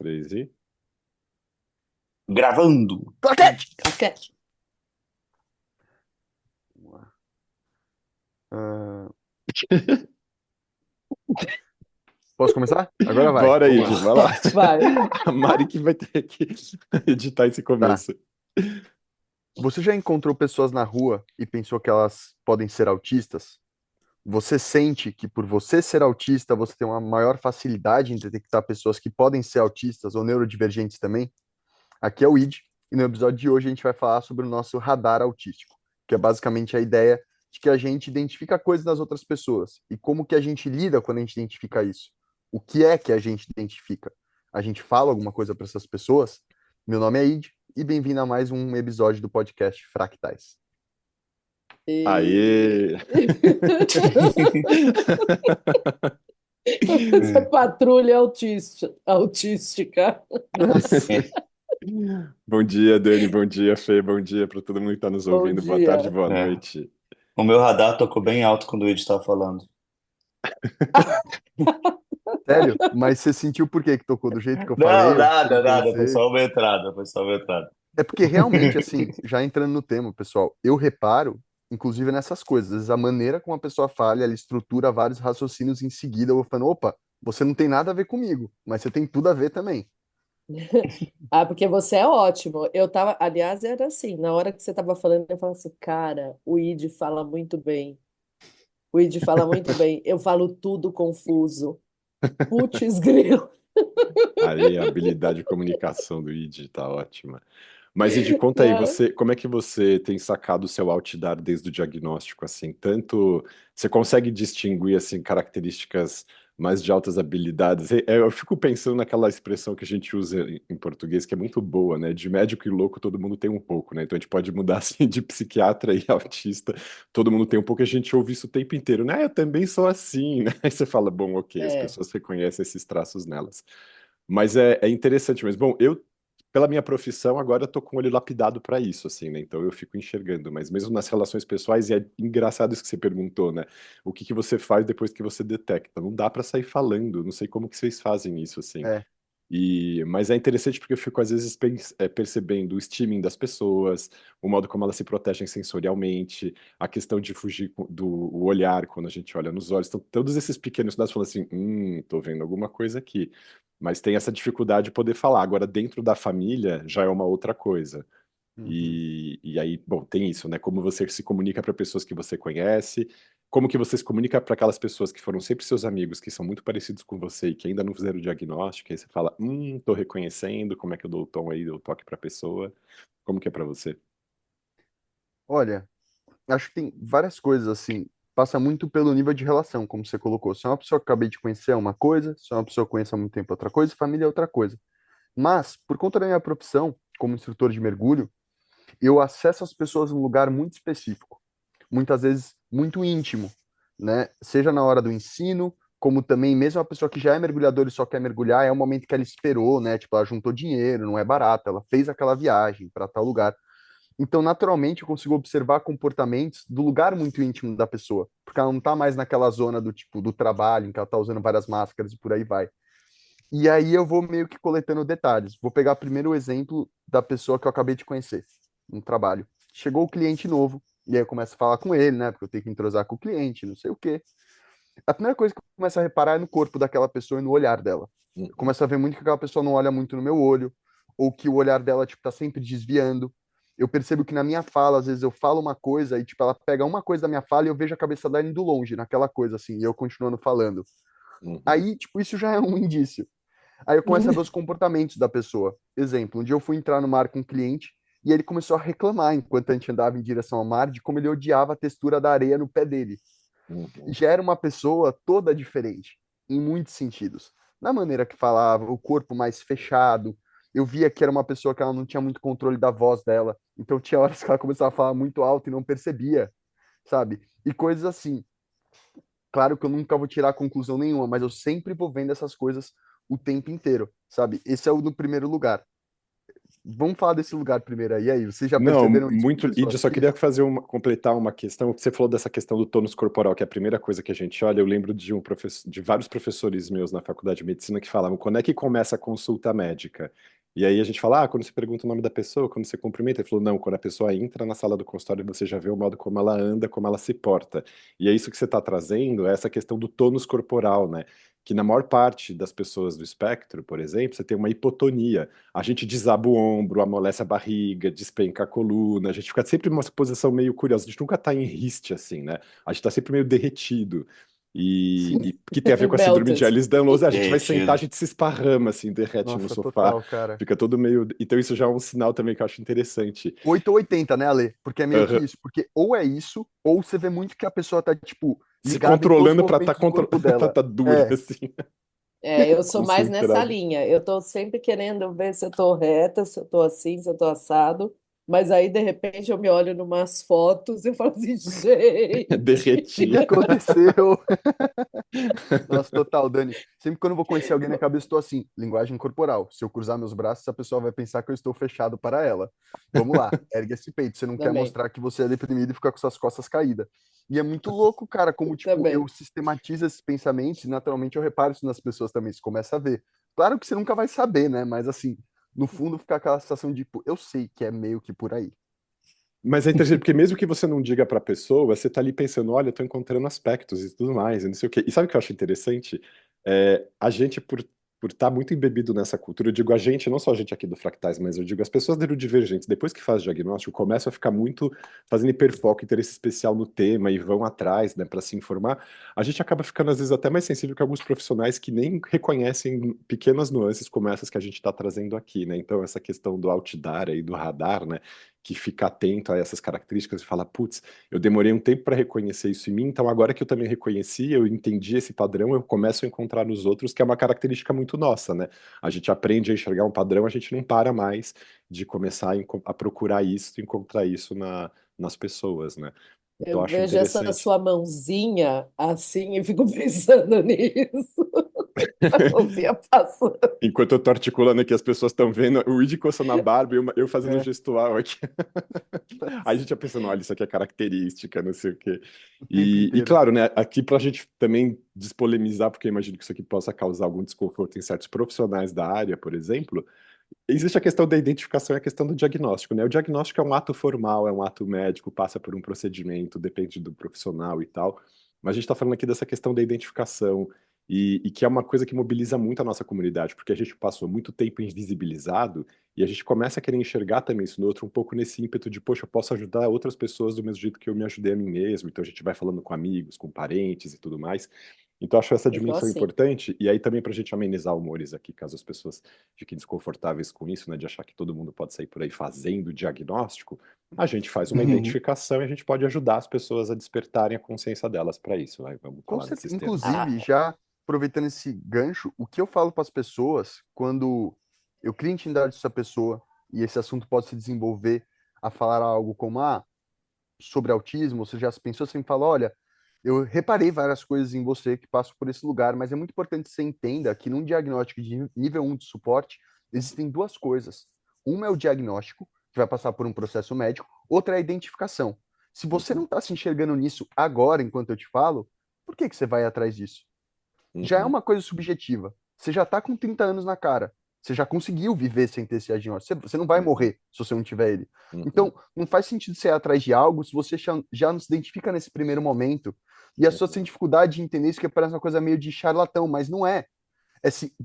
três e. Gravando. Claquete! Claquete. Vamos lá. Ah, posso começar? Agora vai. Bora aí, Vamos Di, lá. vai lá. Vai. A Mari que vai ter que editar esse Tá. começo. Você já encontrou pessoas na rua e pensou que elas podem ser autistas? Você sente que por você ser autista, você tem uma maior facilidade em detectar pessoas que podem ser autistas ou neurodivergentes também? Aqui é o Id, e no episódio de hoje a gente vai falar sobre o nosso radar autístico, que é basicamente a ideia de que a gente identifica coisas das outras pessoas e como que a gente lida quando a gente identifica isso. O que é que a gente identifica? A gente fala alguma coisa para essas pessoas? Meu nome é Id e bem-vindo a mais um episódio do podcast Fractais. Aê! Essa patrulha autística. Nossa. Bom dia, Dani. Bom dia, Fê. Bom dia para todo mundo que está nos Bom ouvindo. Boa tarde, dia. boa É. noite. O meu radar tocou bem alto quando o Ed estava falando. Sério? Mas você sentiu por que que tocou do jeito que eu Não, falei? Ou nada, foi pra nada. Foi você? só uma entrada. Foi só uma entrada. É porque realmente, assim, já entrando no tema, pessoal, eu reparo, inclusive nessas coisas, às vezes a maneira como a pessoa fala, ela estrutura vários raciocínios em seguida, eu vou falando, opa, você não tem nada a ver comigo, mas você tem tudo a ver também. Ah, porque você é ótimo. Eu tava, aliás, era assim, na hora que você tava falando, eu falava assim, cara, o Id fala muito bem. O Id fala muito bem. Eu falo tudo confuso. Putz, grilo. Aí, a habilidade de comunicação do Id tá ótima. Mas, Id, conta aí, Né? você, como é que você tem sacado o seu altidar desde o diagnóstico, assim? Tanto, você consegue distinguir, assim, características mais de altas habilidades? Eu fico pensando naquela expressão que a gente usa em português, que é muito boa, né? De médico e louco, todo mundo tem um pouco, né? Então, a gente pode mudar, assim, de psiquiatra e autista, todo mundo tem um pouco, a gente ouve isso o tempo inteiro, né? Eu também sou assim, né? Aí você fala, bom, ok, as É. pessoas reconhecem esses traços nelas. Mas é interessante mesmo. Bom, eu, pela minha profissão, agora eu tô com o olho lapidado para isso, assim, né? Então eu fico enxergando. Mas mesmo nas relações pessoais, e é engraçado isso que você perguntou, né? O que que você faz depois que você detecta? Não dá para sair falando. Não sei como que vocês fazem isso, assim. É, Mas é interessante porque eu fico, às vezes, percebendo o steaming das pessoas, o modo como elas se protegem sensorialmente, a questão de fugir do o olhar quando a gente olha nos olhos. Então, todos esses pequenos dados falam assim: tô vendo alguma coisa aqui. Mas tem essa dificuldade de poder falar. Agora, dentro da família, já é uma outra coisa. uhum. E aí, bom, tem isso, né? Como você se comunica para pessoas que você conhece, como que você se comunica para aquelas pessoas que foram sempre seus amigos, que são muito parecidos com você e que ainda não fizeram o diagnóstico, aí você fala, tô reconhecendo, como é que eu dou o tom aí, dou o toque para a pessoa, como que é para você? Olha, acho que tem várias coisas, assim, passa muito pelo nível de relação, como você colocou. Se é uma pessoa que eu acabei de conhecer, é uma coisa, se é uma pessoa que eu conheço há muito tempo, é outra coisa, família é outra coisa. Mas, por conta da minha profissão, como instrutor de mergulho, eu acesso as pessoas num lugar muito específico, muitas vezes muito íntimo, né? Seja na hora do ensino, como também mesmo a pessoa que já é mergulhadora e só quer mergulhar, é o momento que ela esperou, né? Tipo, ela juntou dinheiro, não é barato, ela fez aquela viagem para tal lugar. Então, naturalmente, eu consigo observar comportamentos do lugar muito íntimo da pessoa, porque ela não tá mais naquela zona do tipo do trabalho, em que ela tá usando várias máscaras e por aí vai. E aí eu vou meio que coletando detalhes. Vou pegar primeiro o exemplo da pessoa que eu acabei de conhecer no trabalho. Chegou o cliente novo, e aí eu começo a falar com ele, né? Porque eu tenho que entrosar com o cliente, não sei o quê. A primeira coisa que eu começo a reparar é no corpo daquela pessoa e no olhar dela. Eu Uhum, começo a ver muito que aquela pessoa não olha muito no meu olho, ou que o olhar dela, tipo, tá sempre desviando. Eu percebo que na minha fala, às vezes eu falo uma coisa e, tipo, ela pega uma coisa da minha fala e eu vejo a cabeça dela indo longe naquela coisa, assim, e eu continuando falando. uhum, Aí, tipo, isso já é um indício. Aí eu começo a ver os comportamentos da pessoa. Exemplo, um dia eu fui entrar no mar com um cliente e ele começou a reclamar, enquanto a gente andava em direção ao mar, de como ele odiava a textura da areia no pé dele. uhum, Já era uma pessoa toda diferente, em muitos sentidos. Na maneira que falava, o corpo mais fechado. Eu via que era uma pessoa que ela não tinha muito controle da voz dela. Então tinha horas que ela começava a falar muito alto e não percebia, sabe? E coisas assim. Claro que eu nunca vou tirar conclusão nenhuma, mas eu sempre vou vendo essas coisas o tempo inteiro, sabe? Esse é o no primeiro lugar. Vamos falar desse lugar primeiro aí. E aí, vocês já Não, perceberam isso com muito. E eu pessoas só cis? queria completar uma questão. Você falou dessa questão do tônus corporal, que é a primeira coisa que a gente olha. Eu lembro de de vários professores meus na faculdade de medicina que falavam quando é que começa a consulta médica. E aí a gente fala, quando você pergunta o nome da pessoa, quando você cumprimenta, ele falou, não, quando a pessoa entra na sala do consultório, você já vê o modo como ela anda, como ela se porta. E é isso que você está trazendo, é essa questão do tônus corporal, né? Que na maior parte das pessoas do espectro, por exemplo, você tem uma hipotonia. A gente desaba o ombro, amolece a barriga, despenca a coluna, a gente fica sempre numa posição meio curiosa, a gente nunca tá em riste assim, né? A gente tá sempre meio derretido. E Sim. que tem a ver com a síndrome de Melted. Ehlers-Danlos, a gente vai sentar, a Derretido. gente se esparrama assim, derrete no Nossa, sofá, total, cara. fica todo meio. Então isso já é um sinal também que eu acho interessante. 8 ou 80, né, Ale? Porque é meio que Aham. isso. Porque ou é isso, ou você vê muito que a pessoa tá, tipo, Se ligada em todos os controlando pra movimentos do corpo pra dela. tá dura É, assim, É, eu sou mais nessa concentrada. linha. Eu tô sempre querendo ver se eu tô reta, se eu tô assim, se eu tô assado. Mas aí, de repente, eu me olho numas fotos e eu falo assim, gente. o que que Derreti. aconteceu? Nossa, total, Dani. Sempre quando eu vou conhecer alguém na cabeça, eu estou assim, linguagem corporal. Se eu cruzar meus braços, a pessoa vai pensar que eu estou fechado para ela. Vamos lá, ergue esse peito. Você não quer Também, mostrar que você é deprimido e ficar com suas costas caídas. E é muito louco, cara, como, tipo, eu também. sistematizo esses pensamentos e naturalmente eu reparo isso nas pessoas também. Você começa a ver. Claro que você nunca vai saber, né? Mas assim, no fundo fica aquela sensação de, tipo, eu sei que é meio que por aí. Mas é interessante, porque mesmo que você não diga pra pessoa, você tá ali pensando, olha, eu tô encontrando aspectos e tudo mais, e não sei o quê. E sabe o que eu acho interessante? A gente, por estar muito embebido nessa cultura, eu digo a gente, não só a gente aqui do Fractais, mas eu digo as pessoas neurodivergentes, depois que faz diagnóstico, começam a ficar muito fazendo hiperfoco, interesse especial no tema e vão atrás, né, para se informar. A gente acaba ficando, às vezes, até mais sensível que alguns profissionais que nem reconhecem pequenas nuances como essas que a gente está trazendo aqui, né? Então, essa questão do altidar aí, do radar, né? Que fica atento a essas características e fala, putz, eu demorei um tempo para reconhecer isso em mim, então agora que eu também reconheci, eu entendi esse padrão, eu começo a encontrar nos outros, que é uma característica muito nossa, né? A gente aprende a enxergar um padrão, a gente não para mais de começar a procurar isso, encontrar isso nas pessoas, né? Então Eu eu acho vejo essa interessante. sua mãozinha assim e fico pensando nisso. A mãozinha passando. Enquanto eu tô articulando aqui, as pessoas estão vendo o Id coçando a barba e eu fazendo É, gestual aqui. Aí a gente já pensando, olha, isso aqui é característica, não sei o quê. o tempo E inteiro. claro, né, aqui para a gente também despolemizar, porque eu imagino que isso aqui possa causar algum desconforto em certos profissionais da área, por exemplo, existe a questão da identificação e a questão do diagnóstico, né? O diagnóstico é um ato formal, é um ato médico, passa por um procedimento, depende do profissional e tal. Mas a gente está falando aqui dessa questão da identificação e que é uma coisa que mobiliza muito a nossa comunidade, porque a gente passou muito tempo invisibilizado e a gente começa a querer enxergar também isso no outro, um pouco nesse ímpeto de, poxa, eu posso ajudar outras pessoas do mesmo jeito que eu me ajudei a mim mesmo. Então a gente vai falando com amigos, com parentes e tudo mais. Então, acho essa Eu tô dimensão assim. importante, e aí também para a gente amenizar humores aqui, caso as pessoas fiquem desconfortáveis com isso, né, de achar que todo mundo pode sair por aí fazendo diagnóstico, a gente faz uma Uhum. identificação e a gente pode ajudar as pessoas a despertarem a consciência delas para isso, vai, vamos Com falar certeza. nesses termos. Inclusive, Ah, já aproveitando esse gancho, o que eu falo para as pessoas quando eu crio intimidade com essa pessoa e esse assunto pode se desenvolver a falar algo como sobre autismo, você já se pensou, você me fala, olha, eu reparei várias coisas em você que passam por esse lugar, mas é muito importante que você entenda que num diagnóstico de nível 1 de suporte, existem duas coisas. Uma é o diagnóstico, que vai passar por um processo médico, outra é a identificação. Se você não Uhum, está se enxergando nisso agora, enquanto eu te falo, por que que você vai atrás disso? Já é uhum, uma coisa subjetiva. Você já está com 30 anos na cara. Você já conseguiu viver sem ter esse diagnóstico. Você não vai uhum, morrer se você não tiver ele. uhum, Então, não faz sentido você ir atrás de algo se você já não se identifica nesse primeiro momento. E a sua uhum, tem dificuldade de entender isso, que parece uma coisa meio de charlatão, mas não é.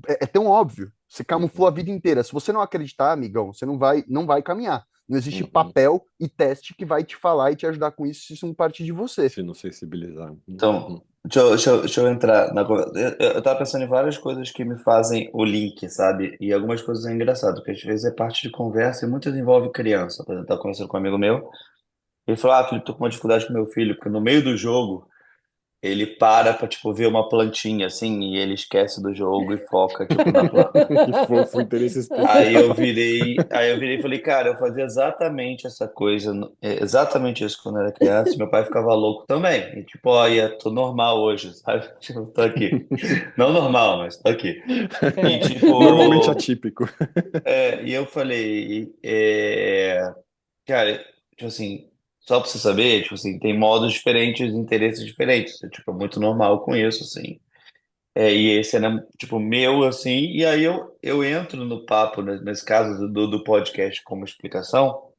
É tão óbvio. Você camuflou uhum, a vida inteira. Se você não acreditar, amigão, você não vai caminhar. Não existe uhum. papel e teste que vai te falar e te ajudar com isso se isso não partir de você. Se não sensibilizar. Então, Uhum, deixa eu entrar na conversa. Eu tava pensando em várias coisas que me fazem o link, sabe? E algumas coisas é engraçado, porque às vezes é parte de conversa e muitas envolve criança. Por exemplo, eu tava conversando com um amigo meu, ele falou: Ah, Felipe, tô com uma dificuldade com meu filho, porque no meio do jogo. ele para pra, tipo, ver uma plantinha, assim, e ele esquece do jogo e foca, tipo, na planta. Que fofo, interesse especial. Aí eu virei e falei, cara, eu fazia exatamente essa coisa, exatamente isso quando eu era criança, meu pai ficava louco também. E tipo, olha, tô normal hoje, sabe? Tipo, tô aqui. Não normal, mas tô aqui. E Normalmente tipo, atípico. e eu falei, cara, tipo assim, só pra você saber, tipo assim, tem modos diferentes, interesses diferentes. Tipo, é muito normal com isso, assim. E esse era, tipo, meu, assim, e aí eu entro no papo, nesse caso do podcast como explicação,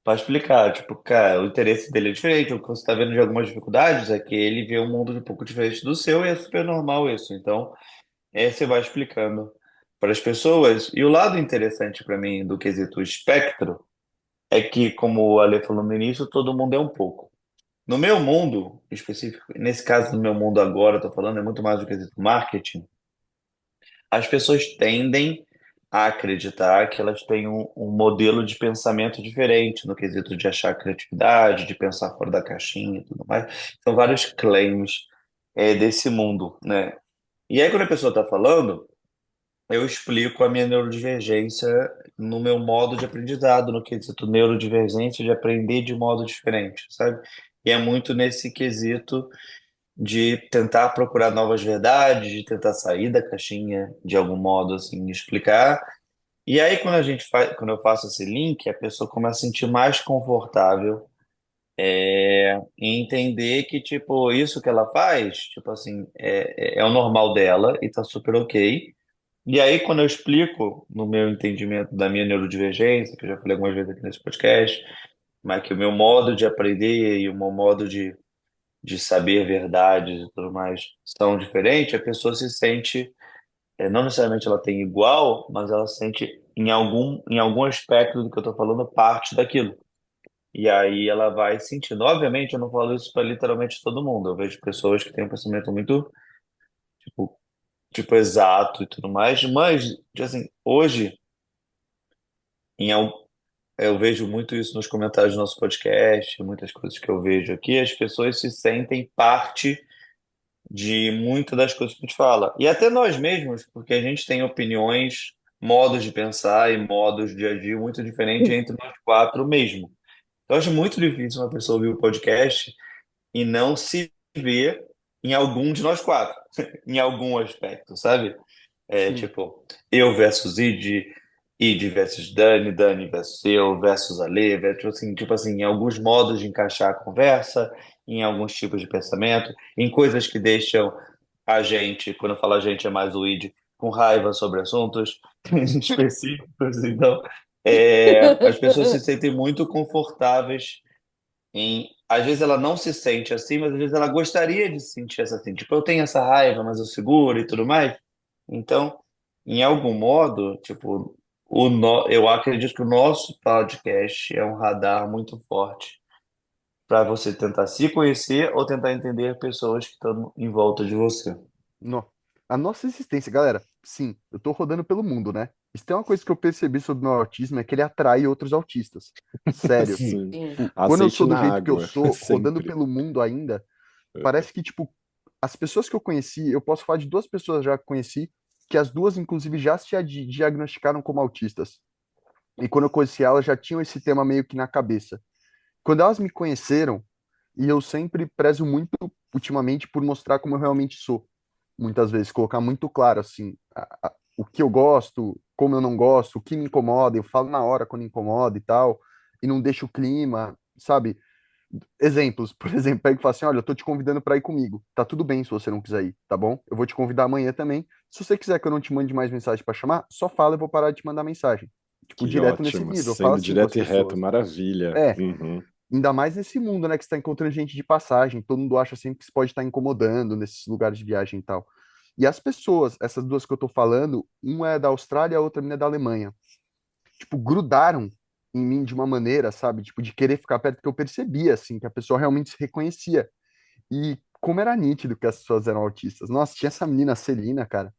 para explicar, tipo, cara, o interesse dele é diferente, o que você está vendo de algumas dificuldades é que ele vê um mundo um pouco diferente do seu e é super normal isso. Então, você vai explicando para as pessoas. E o lado interessante para mim do quesito espectro é que, como o Ale falou no início, todo mundo é um pouco. No meu mundo específico, nesse caso, no meu mundo agora, eu tô falando, é muito mais do quesito marketing. As pessoas tendem a acreditar que elas têm um modelo de pensamento diferente no quesito de achar criatividade, de pensar fora da caixinha e tudo mais. São vários claims desse mundo, né? E aí, quando a pessoa está falando, eu explico a minha neurodivergência no meu modo de aprendizado, no quesito neurodivergência de aprender de modo diferente, sabe? E é muito nesse quesito de tentar procurar novas verdades, de tentar sair da caixinha de algum modo, assim, explicar. E aí, quando eu faço esse link, a pessoa começa a se sentir mais confortável em entender que, tipo, isso que ela faz, tipo assim, é o normal dela e tá super ok. E aí, quando eu explico, no meu entendimento da minha neurodivergência, que eu já falei algumas vezes aqui nesse podcast, mas que o meu modo de aprender e o meu modo de saber verdades e tudo mais são diferentes, a pessoa se sente, não necessariamente ela tem igual, mas ela se sente em algum aspecto do que eu estou falando parte daquilo. E aí ela vai sentindo. Obviamente, eu não falo isso para literalmente todo mundo. Eu vejo pessoas que têm um pensamento muito, tipo, exato e tudo mais, mas, assim, hoje, em, al- eu vejo muito isso nos comentários do nosso podcast, muitas coisas que eu vejo aqui, as pessoas se sentem parte de muitas das coisas que a gente fala. E até nós mesmos, porque a gente tem opiniões, modos de pensar e modos de agir muito diferentes entre nós quatro mesmo. Então, eu acho muito difícil uma pessoa ouvir o podcast e não se ver em algum de nós quatro, em algum aspecto, sabe? Sim. Tipo, eu versus Id, Id versus Dani, Dani versus eu versus Ale, tipo assim, em alguns modos de encaixar a conversa, em alguns tipos de pensamento, em coisas que deixam a gente, quando eu falo a gente é mais o Id, com raiva sobre assuntos específicos. Então, as pessoas se sentem muito confortáveis às vezes ela não se sente assim, mas às vezes ela gostaria de se sentir assim. Tipo, eu tenho essa raiva, mas eu seguro e tudo mais. Então, em algum modo, tipo, eu acredito que o nosso podcast é um radar muito forte para você tentar se conhecer ou tentar entender pessoas que estão em volta de você. No- A nossa existência, galera, sim, eu tô rodando pelo mundo, né? Isso tem uma coisa que eu percebi sobre o meu autismo, é que ele atrai outros autistas. Sério. Sim. Sim. Tipo, quando eu Azeite sou do na jeito que eu água, sou, rodando sempre. pelo mundo ainda, parece que, tipo, as pessoas que eu conheci, eu posso falar de duas pessoas já que conheci, que as duas, inclusive, já se diagnosticaram como autistas. E quando eu conheci elas, já tinham esse tema meio que na cabeça. Quando elas me conheceram, e eu sempre prezo muito, ultimamente, por mostrar como eu realmente sou. Muitas vezes, colocar muito claro, assim, o que eu gosto, como eu não gosto, o que me incomoda, eu falo na hora quando incomoda e tal, e não deixo o clima, sabe? Exemplos, por exemplo, pega e fala assim: olha, eu tô te convidando para ir comigo. Tá tudo bem se você não quiser ir, tá bom? Eu vou te convidar amanhã também. Se você quiser que eu não te mande mais mensagem para chamar, só fala, eu vou parar de te mandar mensagem. Tipo, Que direto nesse ótimo. nível. Eu falo Sendo assim com as direto e reto, pessoas. maravilha. É, Uhum. ainda mais nesse mundo, né, que você tá encontrando gente de passagem. Todo mundo acha sempre que você pode estar incomodando nesses lugares de viagem e tal. E as pessoas, essas duas que eu tô falando, uma é da Austrália, a outra menina é da Alemanha, tipo, grudaram em mim de uma maneira, sabe? Tipo, de querer ficar perto, que eu percebia, assim, que a pessoa realmente se reconhecia. E como era nítido que as pessoas eram autistas. Nossa, tinha essa menina, a Celina, cara.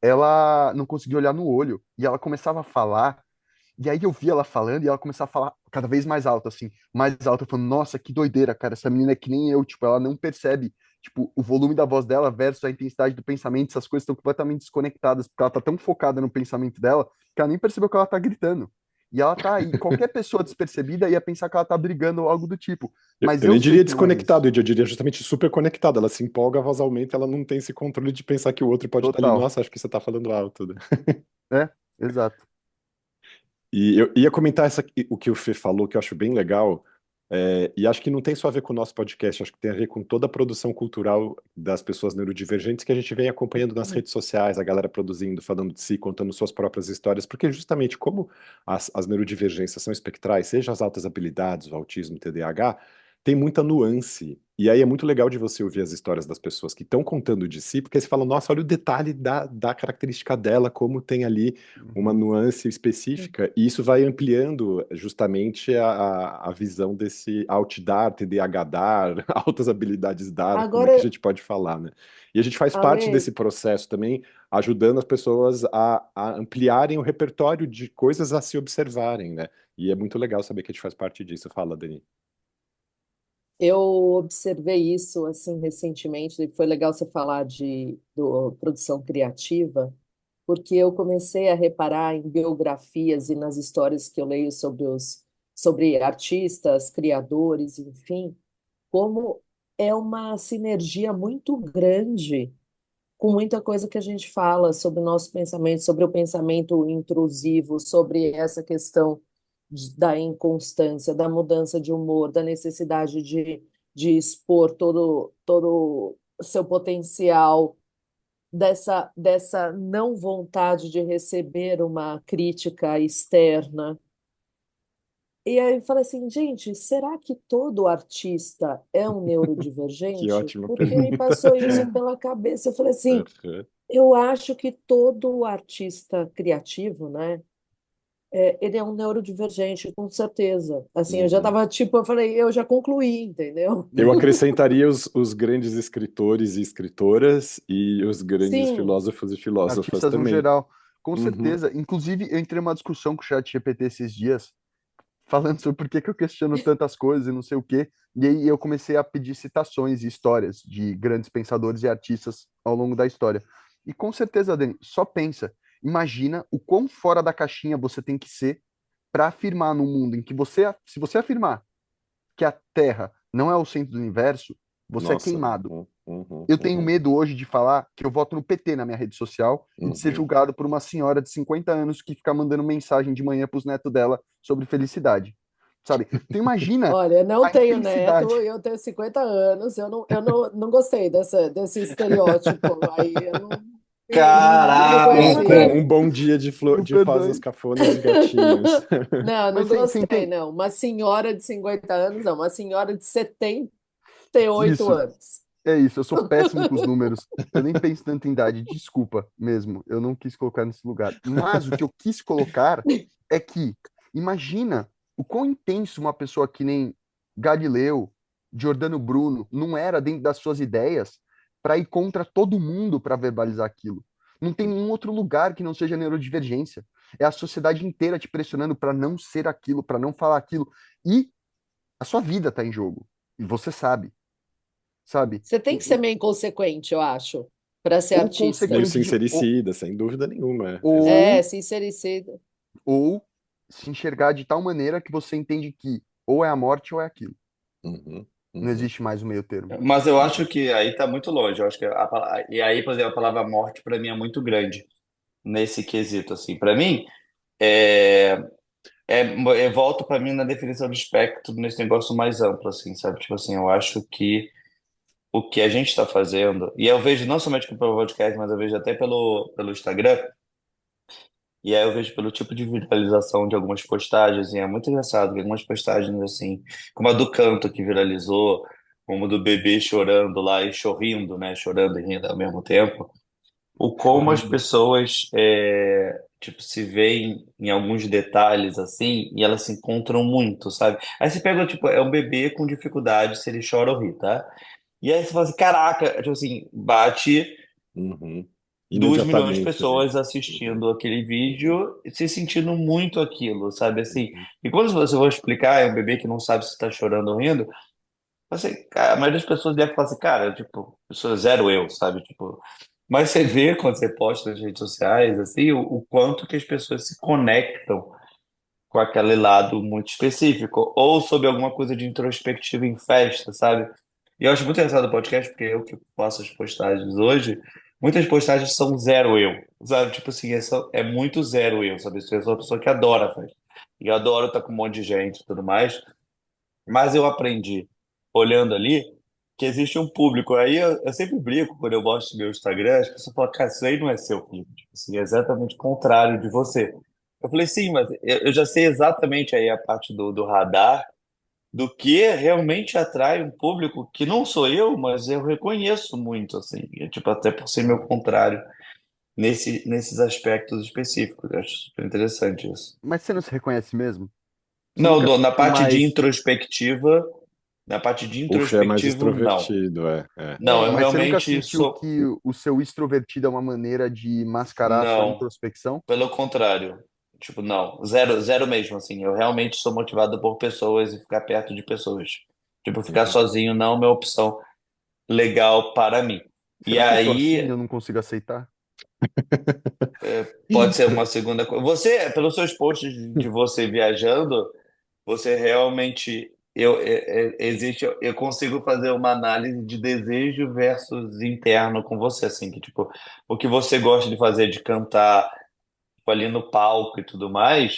Ela não conseguia olhar no olho. E ela começava a falar. E aí eu via ela falando e ela começava a falar cada vez mais alto, assim. Mais alto. Eu falando, nossa, que doideira, cara. Essa menina é que nem eu. Tipo, ela não percebe tipo, o volume da voz dela versus a intensidade do pensamento, essas coisas estão completamente desconectadas, porque ela tá tão focada no pensamento dela que ela nem percebeu que ela tá gritando. E ela tá aí, qualquer pessoa despercebida ia pensar que ela tá brigando ou algo do tipo. Eu, Mas eu eu nem sei diria que não é isso. desconectado, eu diria justamente super conectado. Ela se empolga, a voz aumenta, ela não tem esse controle de pensar que o outro pode estar ali, Total. nossa, acho que você tá falando alto, né? É, exato. E eu ia comentar o que o Fê falou, que eu acho bem legal, e acho que não tem só a ver com o nosso podcast, acho que tem a ver com toda a produção cultural das pessoas neurodivergentes que a gente vem acompanhando nas redes sociais, a galera produzindo, falando de si, contando suas próprias histórias, porque justamente como as neurodivergências são espectrais, seja as altas habilidades, o autismo, o TDAH, tem muita nuance. E aí é muito legal de você ouvir as histórias das pessoas que estão contando de si, porque você fala, nossa, olha o detalhe da característica dela, como tem ali uma Uhum. nuance específica, e isso vai ampliando justamente a visão desse alt-dar, TDAH-dar, altas habilidades dar, como é que a Agora, gente pode falar, né? E a gente faz parte Ale, desse processo também, ajudando as pessoas a ampliarem o repertório de coisas a se observarem, né? E é muito legal saber que a gente faz parte disso. Fala, Dani. eu observei isso assim recentemente, e foi legal você falar de produção criativa, porque eu comecei a reparar em biografias e nas histórias que eu leio sobre artistas, criadores, enfim, como é uma sinergia muito grande com muita coisa que a gente fala sobre o nosso pensamento, sobre o pensamento intrusivo, sobre essa questão da inconstância, da mudança de humor, da necessidade de expor todo o seu potencial, dessa não vontade de receber uma crítica externa. E aí eu falei assim, gente, será que todo artista é um Que neurodivergente? ótima Porque me pergunta. passou isso pela cabeça. Eu falei assim, Uhum. eu acho que todo artista criativo, né, ele é um neurodivergente, com certeza. Assim, eu já Uhum. tava, tipo, eu falei, eu já concluí, entendeu? Eu Uhum. acrescentaria os grandes escritores e escritoras e os grandes Sim, filósofos e filósofas Artistas no também. geral, com Uhum. certeza. Inclusive, eu entrei numa discussão com o chat GPT esses dias, falando sobre por que que eu questiono tantas coisas e não sei o quê. E aí eu comecei a pedir citações e histórias de grandes pensadores e artistas ao longo da história. E com certeza, Dani, só pensa, imagina o quão fora da caixinha você tem que ser para afirmar no mundo em que se você afirmar que a Terra não é o centro do universo, você é Nossa. queimado. Uhum, uhum, Eu tenho uhum, medo hoje de falar que eu voto no PT na minha rede social e de ser uhum. julgado por uma senhora de 50 anos que fica mandando mensagem de manhã para os netos dela sobre felicidade. Sabe? Então imagina olha, não a tenho neto, intensidade. eu tenho 50 anos, eu não gostei desse estereótipo aí, eu não, não Caraca! Um bom dia Me de rosas perdoe. cafonas e gatinhos. Não, não Mas você gostei, entende? não. Uma senhora de 50 anos, não. Uma senhora de 78 Isso, anos. é isso. Eu sou péssimo com os números. Eu nem penso tanto em idade. Desculpa mesmo. Eu não quis colocar nesse lugar. Mas o que eu quis colocar é que, imagina o quão intenso uma pessoa que nem Galileu, Giordano Bruno, não era dentro das suas ideias para ir contra todo mundo para verbalizar aquilo. Não tem nenhum outro lugar que não seja neurodivergência. É a sociedade inteira te pressionando para não ser aquilo, para não falar aquilo. E a sua vida está em jogo. E você sabe, sabe? Você tem que ser meio inconsequente, eu acho, para ser Ou artista. Meio consequente de sincericida, sem dúvida nenhuma. É, ou sincericida. ou se enxergar de tal maneira que você entende que ou é a morte ou é aquilo. Uhum, Não uhum, existe mais o meio termo. Mas eu acho uhum. que aí tá muito longe. Eu acho que e aí, por exemplo, a palavra morte para mim é muito grande nesse quesito assim. Para mim, é, volto para mim na definição de espectro nesse negócio mais amplo assim, sabe? Tipo assim, eu acho que o que a gente está fazendo, e eu vejo não somente pelo podcast, mas eu vejo até pelo Instagram, e aí eu vejo pelo tipo de viralização de algumas postagens, e é muito engraçado que algumas postagens, assim, como a do canto que viralizou, como do bebê chorando lá e sorrindo, né? Chorando e rindo ao mesmo tempo. O como as Chorrindo. pessoas, tipo, se veem em alguns detalhes, assim, e elas se encontram muito, sabe? Aí você pega, tipo, é um bebê com dificuldade se ele chora ou ri, tá? E aí você fala assim, caraca, tipo assim, bate Uhum. 2 milhões de Imediatamente, né? pessoas Uhum, assistindo aquele uhum, vídeo e se sentindo muito aquilo, sabe assim? uhum, E quando você vai explicar, é um bebê que não sabe se está chorando ou rindo, Assim, a maioria das pessoas deve falar assim, cara, tipo, eu sou zero eu, sabe? Tipo, mas você vê quando você posta nas redes sociais, assim, o quanto que as pessoas se conectam com aquele lado muito específico, ou sobre alguma coisa de introspectiva em festa, sabe? E eu acho muito engraçado o podcast, porque eu que faço as postagens hoje, muitas postagens são zero eu, sabe? Tipo assim, é muito zero eu, sabe? Eu sou uma pessoa que adora festa. E eu adoro estar com um monte de gente e tudo mais. Mas eu aprendi, olhando ali, que existe um público. Aí eu sempre brinco quando eu mostro meu Instagram, as pessoas falam, cara, isso aí não é seu público. Tipo assim, é exatamente o contrário de você. Eu falei, sim, mas eu já sei exatamente aí a parte do radar, do que realmente atrai um público que não sou eu, mas eu reconheço muito, assim. Tipo, até por ser meu contrário, nesses aspectos específicos. Eu acho super interessante isso. Mas você não se reconhece mesmo? Você Não, nunca na sentiu parte de mais. introspectiva, na parte de O Fê é mais introspectivo, não. extrovertido, é. Não, eu Mas você nunca realmente sentiu sou. que o seu extrovertido é uma maneira de mascarar a sua Não, introspecção? pelo contrário. Tipo, não. Zero, zero mesmo, assim. Eu realmente sou motivado por pessoas e ficar perto de pessoas. Tipo, ficar Uhum. sozinho não é uma opção legal para mim. E Será que eu sou assim e aí, eu não consigo aceitar? pode ser uma segunda coisa. Você, pelos seus posts de você viajando, você realmente. Existe, eu consigo fazer uma análise de desejo versus interno com você, assim, que tipo, o que você gosta de fazer, de cantar tipo, ali no palco e tudo mais,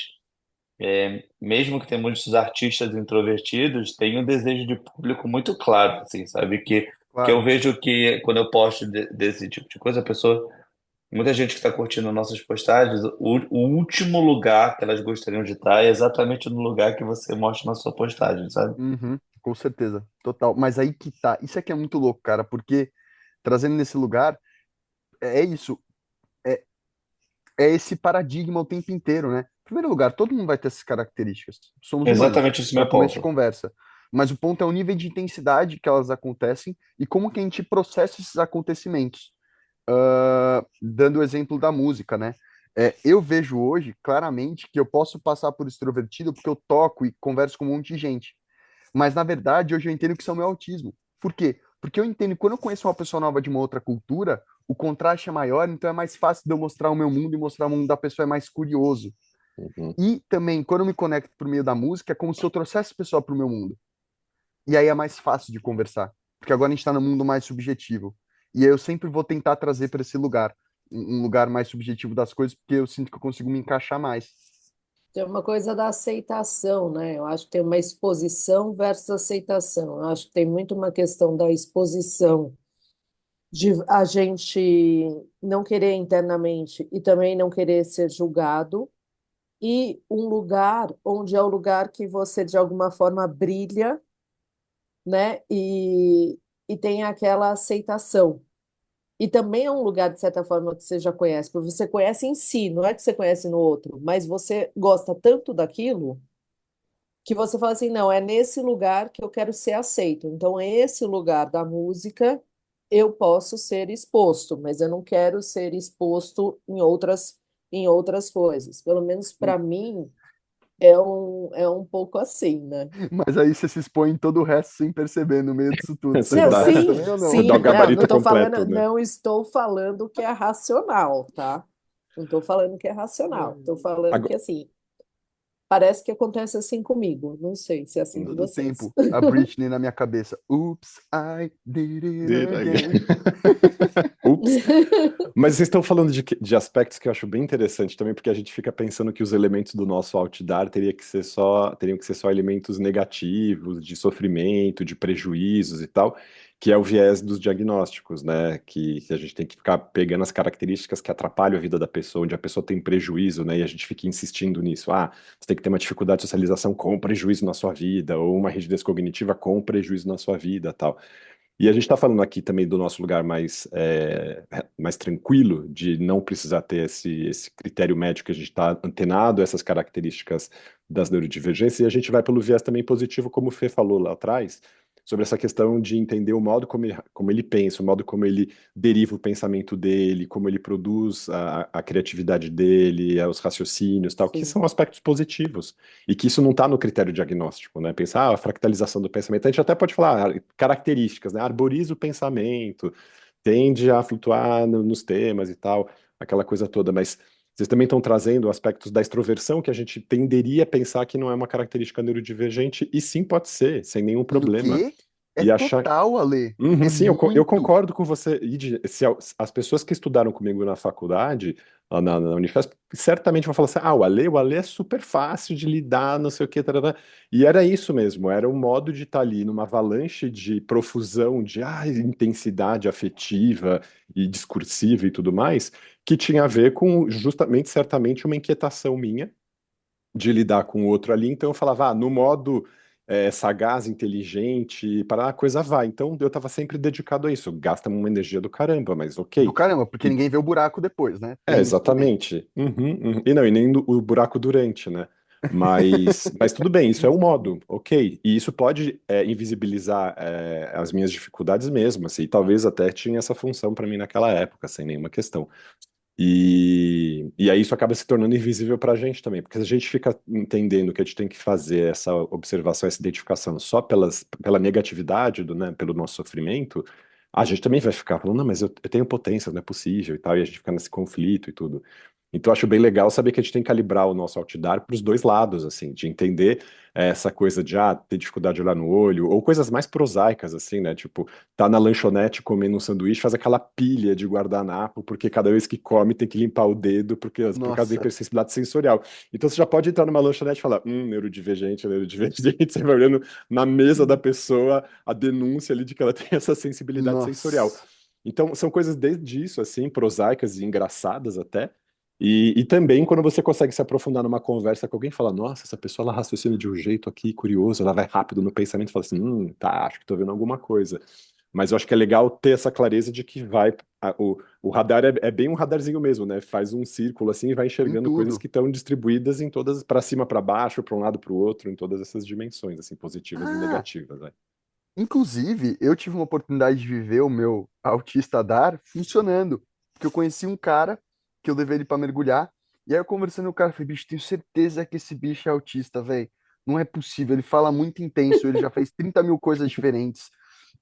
mesmo que tenha muitos artistas introvertidos, tem um desejo de público muito claro, assim, sabe? Que eu Claro. vejo que quando eu posto desse tipo de coisa, a pessoa, muita gente que está curtindo nossas postagens, o último lugar que elas gostariam de estar é exatamente no lugar que você mostra na sua postagem, sabe? Uhum, com certeza, total. Mas aí que tá. Isso aqui é muito louco, cara, porque trazendo nesse lugar, é isso. É, é esse paradigma o tempo inteiro, né? Em primeiro lugar, todo mundo vai ter essas características. Somos humanos, Exatamente esse para meu começo de ponto. conversa. Mas o ponto é o nível de intensidade que elas acontecem e como que a gente processa esses acontecimentos. Dando o exemplo da música, né? Eu vejo hoje claramente que eu posso passar por extrovertido porque eu toco e converso com um monte de gente. Mas, na verdade, hoje eu entendo que isso é o meu autismo. Por quê? Porque eu entendo que quando eu conheço uma pessoa nova de uma outra cultura, o contraste é maior, então é mais fácil de eu mostrar o meu mundo e mostrar o mundo da pessoa é mais curioso. Uhum. E também, quando eu me conecto por meio da música, é como se eu trouxesse a pessoa para o meu mundo. E aí é mais fácil de conversar, porque agora a gente está no mundo mais subjetivo. E aí eu sempre vou tentar trazer para esse lugar, um lugar mais subjetivo das coisas, porque eu sinto que eu consigo me encaixar mais. Tem uma coisa da aceitação, né? Eu acho que tem uma exposição versus aceitação. Eu acho que tem muito uma questão da exposição, de a gente não querer internamente e também não querer ser julgado, e um lugar onde é o lugar que você, de alguma forma, brilha, né? E tem aquela aceitação. E também é um lugar, de certa forma, que você já conhece, porque você conhece em si, não é que você conhece no outro, mas você gosta tanto daquilo que você fala assim, não, é nesse lugar que eu quero ser aceito. Então, é esse lugar da música eu posso ser exposto, mas eu não quero ser exposto em outras coisas. Pelo menos para mim é um pouco assim, né? Mas aí você se expõe em todo o resto sem perceber no meio disso tudo. Você Não, acontece sim, também ou Você não? dá o sim, não, não gabarito estou falando, completo, né? não estou falando que é racional, tá? Não estou falando que é racional. Estou falando que Agora, assim, parece que acontece assim comigo. Não sei se é assim com Todo vocês. tempo, a Britney na minha cabeça. Oops, I did it again. ups. Mas vocês estão falando de aspectos que eu acho bem interessante também, porque a gente fica pensando que os elementos do nosso outdoor teriam que ser só elementos negativos, de sofrimento, de prejuízos e tal, que é o viés dos diagnósticos, né? Que a gente tem que ficar pegando as características que atrapalham a vida da pessoa, onde a pessoa tem prejuízo, né? E a gente fica insistindo nisso. Ah, você tem que ter uma dificuldade de socialização com prejuízo na sua vida, ou uma rigidez cognitiva com prejuízo na sua vida, tal. E a gente está falando aqui também do nosso lugar mais tranquilo, de não precisar ter esse critério médico, que a gente está antenado a essas características das neurodivergências, e a gente vai pelo viés também positivo, como o Fê falou lá atrás, sobre essa questão de entender o modo como ele pensa, o modo como ele deriva o pensamento dele, como ele produz a criatividade dele, os raciocínios, tal, que Sim. são aspectos positivos. E que isso não está no critério diagnóstico, né? Pensar a fractalização do pensamento, a gente até pode falar características, né? Arboriza o pensamento, tende a flutuar nos temas e tal, aquela coisa toda, mas vocês também estão trazendo aspectos da extroversão que a gente tenderia a pensar que não é uma característica neurodivergente, e sim pode ser, sem nenhum No problema. quê? É E achar. total, Ale. Uhum, É sim, eu muito. concordo com você. Se as pessoas que estudaram comigo na faculdade, lá na Unifesp, certamente vão falar assim: ah, o Ale é super fácil de lidar, não sei o quê, tarará. E era isso mesmo, era um modo de estar ali numa avalanche de profusão, de intensidade afetiva e discursiva e tudo mais, que tinha a ver com justamente, certamente, uma inquietação minha de lidar com o outro ali, então eu falava, no modo sagaz, inteligente, para a coisa vai. Então eu estava sempre dedicado a isso. Gasta uma energia do caramba, mas Do ok. caramba, porque E, ninguém vê o buraco depois, né? Tem isso também. exatamente. Uhum, uhum. E não, e nem o buraco durante, né? Mas tudo bem, isso é um modo, ok. E isso pode invisibilizar as minhas dificuldades mesmo, assim, e talvez até tinha essa função para mim naquela época, sem nenhuma questão. E aí isso acaba se tornando invisível para a gente também, porque se a gente fica entendendo que a gente tem que fazer essa observação, essa identificação só pela negatividade, né, pelo nosso sofrimento, a gente também vai ficar falando, não, mas eu tenho potência, não é possível e tal, e a gente fica nesse conflito e tudo. Então eu acho bem legal saber que a gente tem que calibrar o nosso outdar para os dois lados, assim, de entender essa coisa de, ter dificuldade de olhar no olho, ou coisas mais prosaicas, assim, né, tipo, tá na lanchonete comendo um sanduíche, faz aquela pilha de guardanapo, porque cada vez que come tem que limpar o dedo, por causa da Nossa, hipersensibilidade sensorial. Então você já pode entrar numa lanchonete e falar, neurodivergente, neurodivergente, você vai olhando na mesa da pessoa a denúncia ali de que ela tem essa sensibilidade sensorial. nossa. Então são coisas desde isso, assim, prosaicas e engraçadas até, e também quando você consegue se aprofundar numa conversa com alguém, e fala, nossa, essa pessoa ela raciocina de um jeito aqui curioso, ela vai rápido no pensamento e fala assim, tá, acho que tô vendo alguma coisa. Mas eu acho que é legal ter essa clareza de que o radar é bem um radarzinho mesmo, né? Faz um círculo assim e vai Em enxergando coisas tudo. que estão distribuídas em todas, para cima, para baixo, para um lado, para o outro, em todas essas dimensões, assim, positivas e Ah, negativas, né? inclusive, eu tive uma oportunidade de viver o meu autista dar funcionando. Porque eu conheci um cara que eu levei ele pra mergulhar. E aí eu conversando com o cara, falei, bicho, tenho certeza que esse bicho é autista, velho. Não é possível. Ele fala muito intenso, ele já fez 30 mil coisas diferentes.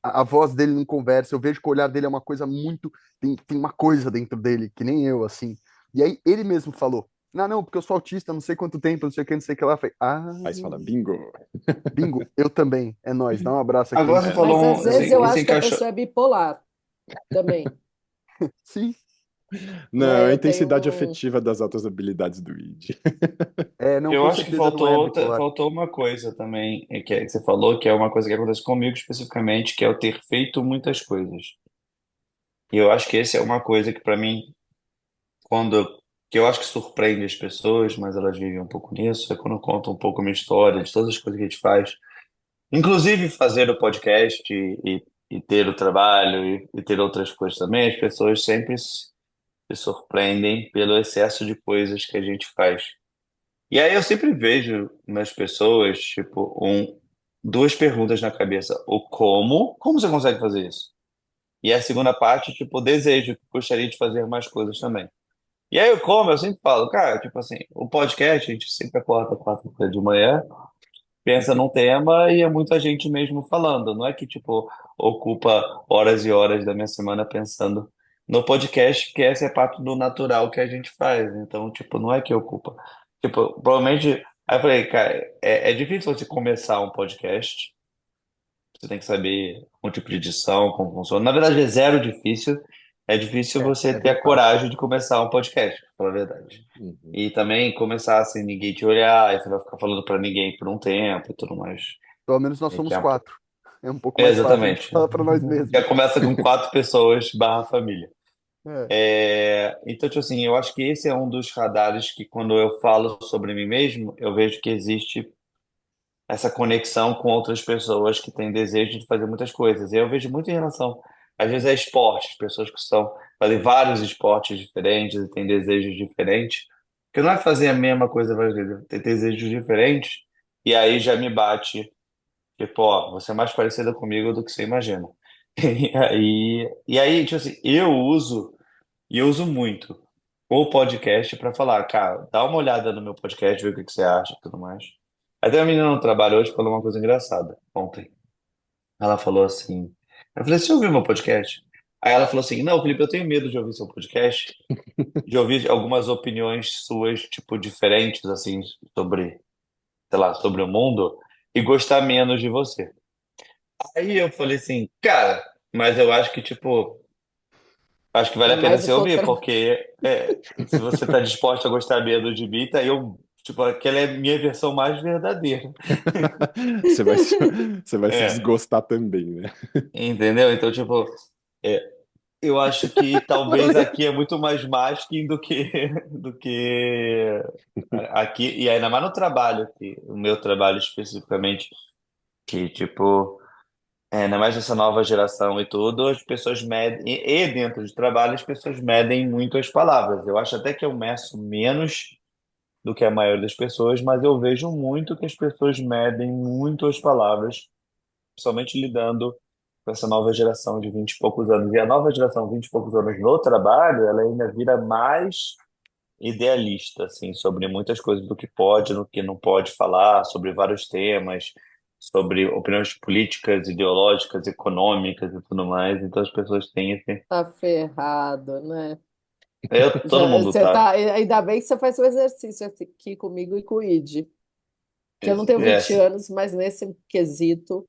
A voz dele não conversa. Eu vejo que o olhar dele é uma coisa muito. Tem uma coisa dentro dele, que nem eu, assim. E aí ele mesmo falou: não, não, porque eu sou autista, não sei quanto tempo, não sei o que, não sei o que lá. Eu falei, Aí você fala, bingo! bingo, eu também. É nóis, dá um abraço aqui Agora você entre Mas falou às um, vezes eu esse acho que a encaixou. pessoa é bipolar também, sim. Não, né? a Eu tenho intensidade um. afetiva das altas habilidades do ID. É, não, Eu com acho que certeza não é bipolar. faltou uma coisa também, que você falou, que é uma coisa que acontece comigo especificamente, que é eu ter feito muitas coisas. E eu acho que essa é uma coisa que para mim, que eu acho que surpreende as pessoas, mas elas vivem um pouco nisso, é quando eu conto um pouco a minha história, de todas as coisas que a gente faz. Inclusive fazer o podcast e ter o trabalho e ter outras coisas também, as pessoas sempre se surpreendem pelo excesso de coisas que a gente faz. E aí eu sempre vejo nas pessoas, tipo, duas perguntas na cabeça. O como? Como você consegue fazer isso? E a segunda parte, tipo, o desejo, que gostaria de fazer mais coisas também. E aí o como, eu sempre falo, cara, tipo assim, o podcast, a gente sempre acorda 4 de manhã, pensa num tema e é muita gente mesmo falando. Não é que, tipo, ocupa horas e horas da minha semana pensando no podcast, que essa é parte do natural que a gente faz. Então, tipo, não é que ocupa. Tipo, provavelmente. Aí eu falei, cara, é difícil você começar um podcast. Você tem que saber o tipo de edição, como funciona. Na verdade, é zero difícil. É difícil você É ter bem a fácil. coragem de começar um podcast, pra falar a verdade. Uhum. E também começar sem ninguém te olhar, e você vai ficar falando pra ninguém por um tempo e tudo mais. Pelo menos nós É que somos é, 4. É um pouco mais fácil. A gente exatamente. fala para nós Já mesmos. começa com 4 pessoas barra família. É, Então, tipo assim, eu acho que esse é um dos radares que quando eu falo sobre mim mesmo, eu vejo que existe essa conexão com outras pessoas que têm desejo de fazer muitas coisas. E eu vejo muito em relação, às vezes, a esportes, pessoas que fazem vários esportes diferentes e têm desejos diferentes, que não é fazer a mesma coisa várias vezes, ter desejos diferentes, e aí já me bate. Tipo, ó, você é mais parecida comigo do que você imagina. E aí, tipo assim, eu uso muito o podcast pra falar, cara, dá uma olhada no meu podcast, ver o que que você acha e tudo mais. Até a menina no trabalho hoje falou uma coisa engraçada ontem. Ela falou assim, eu falei, você ouviu meu podcast? Aí ela falou assim, não, Felipe, eu tenho medo de ouvir seu podcast, de ouvir algumas opiniões suas, tipo, diferentes, assim, sobre, sei lá, sobre o mundo, e gostar menos de você. Aí eu falei assim, cara, mas eu acho que, tipo, acho que vale É a pena mais o você ouvir, contrário. porque se você tá disposto a gostar menos de mim, tá eu, tipo, aquela é a minha versão mais verdadeira. Você vai se, você vai se É, desgostar também, né? entendeu? Então, tipo, é, eu acho que talvez aqui é muito mais masking do que, do que aqui, e ainda mais no trabalho, que o meu trabalho especificamente, que, tipo. Ainda mais essa nova geração e tudo, as pessoas medem, e dentro de trabalho, as pessoas medem muito as palavras. Eu acho até que eu meço menos do que a maioria das pessoas, mas eu vejo muito que as pessoas medem muito as palavras, principalmente lidando com essa nova geração de 20 e poucos anos. E a nova geração de 20 e poucos anos no trabalho, ela ainda vira mais idealista, assim, sobre muitas coisas do que pode, no que não pode falar, sobre vários temas, sobre opiniões políticas, ideológicas, econômicas e tudo mais. Então as pessoas têm esse. Tá ferrado, né? Todo Já, mundo você tá. tá, ainda bem que você faz o exercício aqui comigo e com o Id, que eu não tenho É, 20 anos, mas nesse quesito.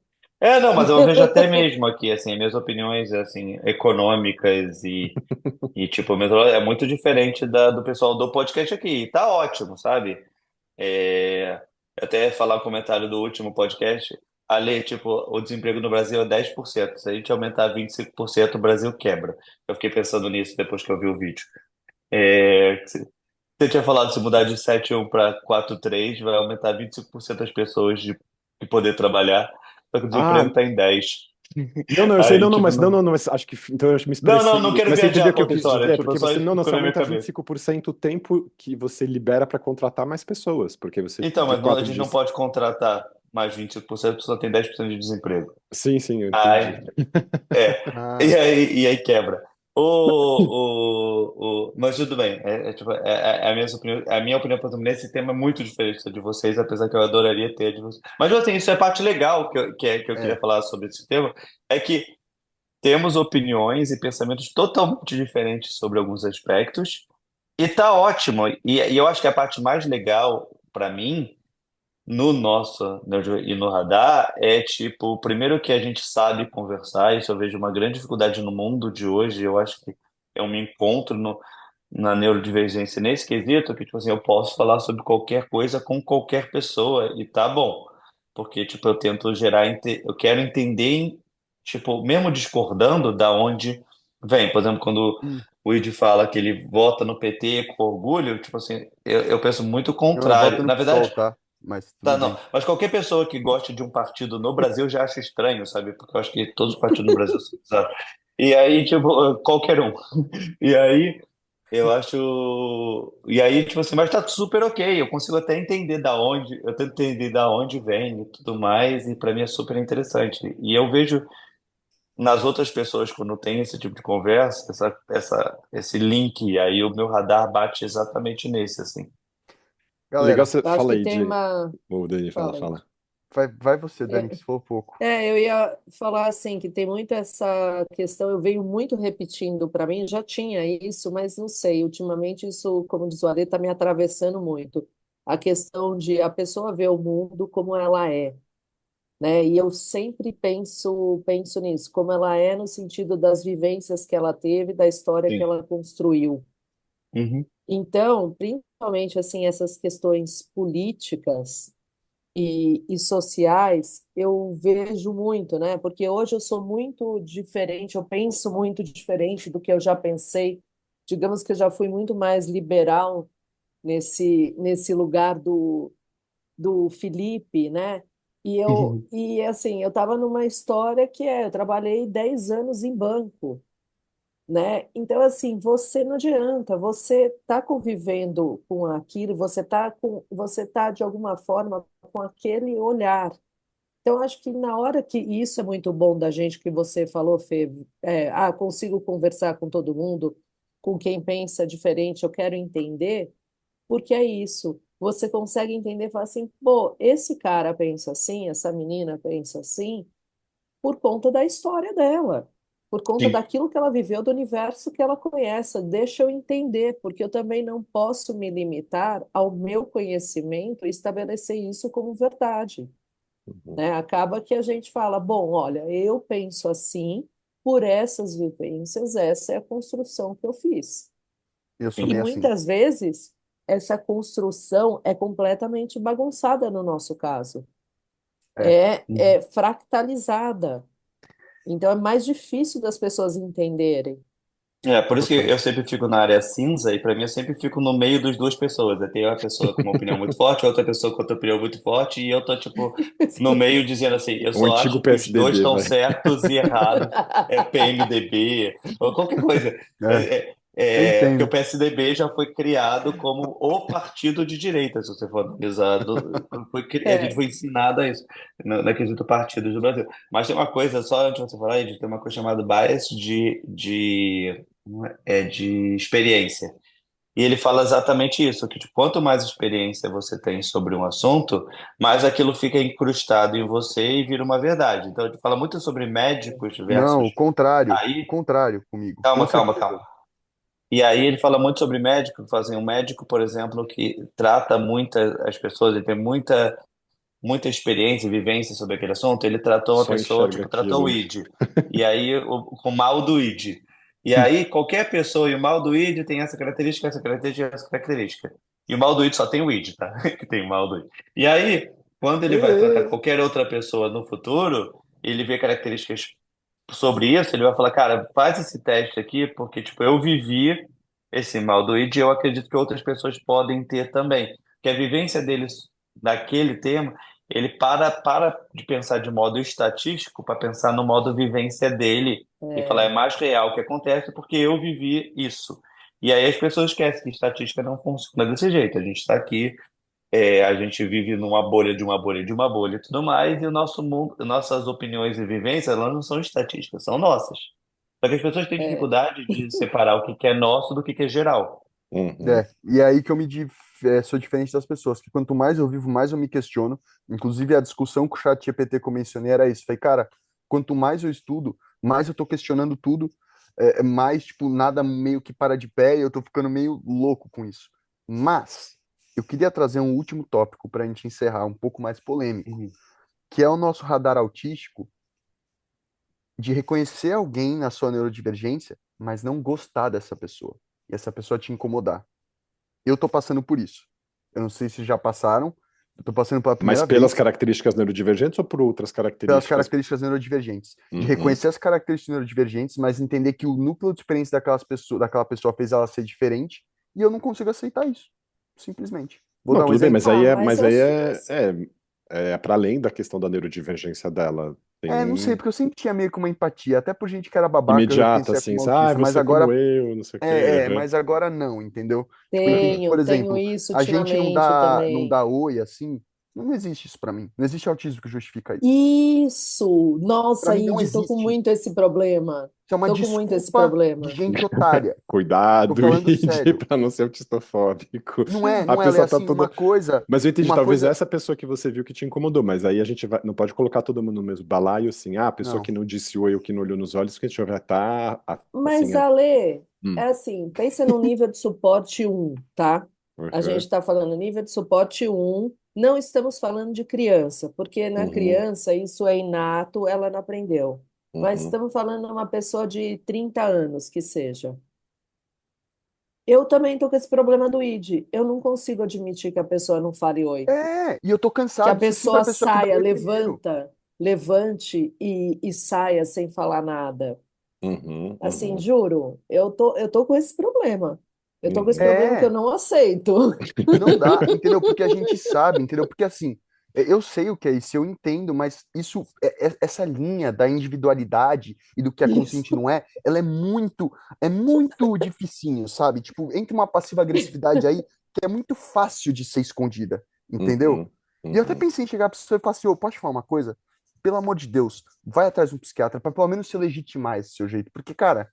não, mas eu vejo até mesmo aqui, assim, minhas opiniões, assim, econômicas e tipo, é muito diferente do pessoal do podcast aqui. E tá ótimo, sabe? É, até falar o comentário do último podcast, ali, tipo, o desemprego no Brasil é 10%. Se a gente aumentar 25%, o Brasil quebra. Eu fiquei pensando nisso depois que eu vi o vídeo. Você tinha falado, se mudar de 7,1 para 4,3, vai aumentar 25% as pessoas de poder trabalhar, só que o desemprego Ah, está em 10. não, não, eu sei, Aí, não, não, tipo, mas não, não. não, não, mas acho que então eu me Não, não, não expressei, quero mas você entendeu viajar o para que eu outra quis história. dizer, Tipo, porque só você isso não, não, ficou você na minha aumenta cabeça. 25% o tempo que você libera para contratar mais pessoas, porque você Então, de mas a quatro gente não dias. pode contratar mais 25%, porque só tem 10% de desesemprego. Sim, sim, eu entendi. Aí, é. E Ah, aí, e aí quebra. Mas tudo bem. Tipo, a minha opinião, por exemplo, nesse tema é muito diferente da de vocês, apesar que eu adoraria ter a de vocês. Mas assim, isso é parte legal que eu queria é. falar sobre esse tema, é que temos opiniões e pensamentos totalmente diferentes sobre alguns aspectos, e tá ótimo. E eu acho que a parte mais legal para mim e no radar é tipo, primeiro que a gente sabe conversar, isso eu vejo uma grande dificuldade no mundo de hoje, eu acho que eu me encontro na neurodivergência nesse quesito, que tipo assim, eu posso falar sobre qualquer coisa com qualquer pessoa e tá bom, porque tipo, eu tento eu quero entender, tipo, mesmo discordando da onde vem, por exemplo, quando Hum, o Id fala que ele vota no PT com orgulho, tipo assim, eu penso muito o eu voto contrário. no Na PSOL, verdade, tá? Mas tudo tá, não. bem. Mas qualquer pessoa que goste de um partido no Brasil já acha estranho, sabe? Porque eu acho que todos os partidos no Brasil são bizarros. E aí, tipo, qualquer um. E aí, eu acho. E aí, tipo assim, mas tá super ok. Eu consigo até entender da onde. Eu tento entender da onde vem e tudo mais. E pra mim é super interessante. E eu vejo nas outras pessoas, quando tem esse tipo de conversa, esse link. E aí o meu radar bate exatamente nesse, assim. Legal, Galera, você Eu acho fala que aí tem de. uma. O Dani, fala, Fala aí. fala. vai você, Dani, que É, se for pouco. eu ia falar assim que tem muito essa questão, eu venho muito repetindo para mim, já tinha isso, mas não sei, ultimamente isso, como diz o Ale, está me atravessando muito. A questão de a pessoa ver o mundo como ela é, né? E eu sempre penso nisso, como ela é no sentido das vivências que ela teve, da história que Sim. ela construiu. Uhum. Então, principalmente assim, essas questões políticas e sociais, eu vejo muito, né? Porque hoje eu sou muito diferente, eu penso muito diferente do que eu já pensei. Digamos que eu já fui muito mais liberal nesse lugar do Felipe, né? E assim, eu estava numa história eu trabalhei 10 anos em banco, né? Então, assim, você não adianta, você está convivendo com aquilo, você tá de alguma forma com aquele olhar. Então, acho que na hora que e isso é muito bom da gente que você falou, Fê, consigo conversar com todo mundo, com quem pensa diferente, eu quero entender, porque é isso. Você consegue entender e falar assim, pô, esse cara pensa assim, essa menina pensa assim, por conta da história dela, por conta Sim. daquilo que ela viveu, do universo que ela conhece. Deixa eu entender, porque eu também não posso me limitar ao meu conhecimento e estabelecer isso como verdade, Uhum. né? Acaba que a gente fala, bom, olha, eu penso assim, por essas vivências, essa é a construção que eu fiz. Eu sou E bem assim. muitas vezes essa construção é completamente bagunçada no nosso caso, É. é fractalizada. Então é mais difícil das pessoas entenderem. Por isso que Total. eu sempre fico na área cinza e para mim eu sempre fico no meio das duas pessoas. Tem uma pessoa com uma opinião muito forte, outra pessoa com outra opinião muito forte e eu tô tipo no meio dizendo assim, eu O só antigo acho que os dois PSDB, estão vai. certos e errados. É PMDB ou qualquer coisa. É, eu Porque o entendo. PSDB já foi criado como o partido de direita, se você for analisar. A gente É, foi ensinado a isso, no quesito partidos do Brasil. Mas tem uma coisa, só antes de você falar, Ed, tem uma coisa chamada bias de experiência. E ele fala exatamente isso, que tipo, quanto mais experiência você tem sobre um assunto, mais aquilo fica incrustado em você e vira uma verdade. Então, ele fala muito sobre médicos Não, versus... o Aí, contrário comigo, com calma, calma, certeza. calma. E aí ele fala muito sobre médico, fala assim, um médico, por exemplo, que trata as pessoas, ele tem muita experiência e vivência sobre aquele assunto, ele tratou uma Só pessoa, enxerga tipo, tratou o aquilo. ID. E aí, com o mal do ID. E aí, qualquer pessoa e o mal do ID tem essa característica, essa característica, essa característica. E o mal do ID só tem o ID, tá? Que tem o mal do ID. E aí, quando ele vai tratar qualquer outra pessoa no futuro, ele vê características sobre isso, ele vai falar, cara, faz esse teste aqui, porque, tipo, eu vivi esse mal do ID, e eu acredito que outras pessoas podem ter também. Que a vivência deles daquele tema, ele para de pensar de modo estatístico para pensar no modo vivência dele e falar, é é, mais real o que acontece porque eu vivi isso. E aí as pessoas esquecem que estatística não funciona desse jeito. A gente está aqui, a gente vive numa bolha de uma bolha de uma bolha e tudo mais, e o nosso mundo, nossas opiniões e vivências, elas não são estatísticas, são nossas. Só que as pessoas têm é, dificuldade de separar o que que é nosso do que é geral. Uhum. E é aí que sou diferente das pessoas, que quanto mais eu vivo, mais eu me questiono. Inclusive, a discussão com o chat GPT que eu mencionei era isso. Falei, cara, quanto mais eu estudo, mais eu tô questionando tudo, mais, tipo, nada meio que para de pé e eu tô ficando meio louco com isso. Mas, eu queria trazer um último tópico para a gente encerrar, um pouco mais polêmico, Uhum. que é o nosso radar autístico de reconhecer alguém na sua neurodivergência, mas não gostar dessa pessoa, e essa pessoa te incomodar. Eu tô passando por isso. Eu não sei se já passaram. Eu tô passando pela Mas primeira pelas vez características neurodivergentes ou por outras pelas características? características neurodivergentes. De Uhum. reconhecer as características neurodivergentes, mas entender que o núcleo de experiência daquela pessoa fez ela ser diferente, e eu não consigo aceitar isso. Simplesmente. Vou Não, dar um tudo bem, exemplo. mas mas eu, aí mas é para além da questão da neurodivergência dela. Não sei, Tem porque eu sempre tinha meio que uma empatia, até por gente que era babaca, eu imediata, reconhecia assim, como ah, autista, mas você é como agora eu, não sei o quê. Aham. mas agora não, entendeu? Tipo, entender que, por tenho exemplo, isso a gente ultimamente não também. dá oi assim, não existe isso pra mim. Não existe autismo que justifica isso. Isso! Pra Nossa, mim não Ide, tô com existe isso. muito esse problema. Isso é uma Tô com muito esse desculpa de problema. gente otária. Tô Cuidado, falando Ide, sério. para não ser autistofóbico. Não A é, ela é pessoa tá assim, toda. Mas eu entendi, uma talvez coisa, essa pessoa que você viu que te incomodou, mas aí a gente não pode colocar todo mundo no mesmo balaio, assim, ah, a pessoa não. que não disse oi ou que não olhou nos olhos, que a gente vai estar, assim, Mas, Ale, é hum, assim, pensa no nível de suporte um, tá? A gente uhum, está falando nível de suporte um. Não estamos falando de criança, porque na uhum, criança isso é inato, ela não aprendeu. Mas uhum, estamos falando de uma pessoa de 30 anos, que seja. Eu também estou com esse problema do ID. Eu não consigo admitir que a pessoa não fale oi. E eu tô Que a cansado de ser sempre a pessoa pessoa que dá saia, oi primeiro. levante e saia sem falar nada. uhum, Assim, uhum, juro, eu tô com esse problema. Eu tô com esse uhum, problema que eu É, não aceito. não dá, entendeu? Porque a gente sabe, entendeu? Porque assim, eu sei o que é isso, eu entendo, mas essa linha da individualidade e do que é consciente e Isso. não é, ela é muito dificinho, sabe? Tipo, entre uma passiva agressividade aí que é muito fácil de ser escondida, entendeu? uhum, E eu até uhum. pensei em chegar pra pessoa e falar assim, ô, pode falar uma coisa? pelo amor de Deus, vai atrás de um psiquiatra pra pelo menos se legitimar esse seu jeito. Porque, cara,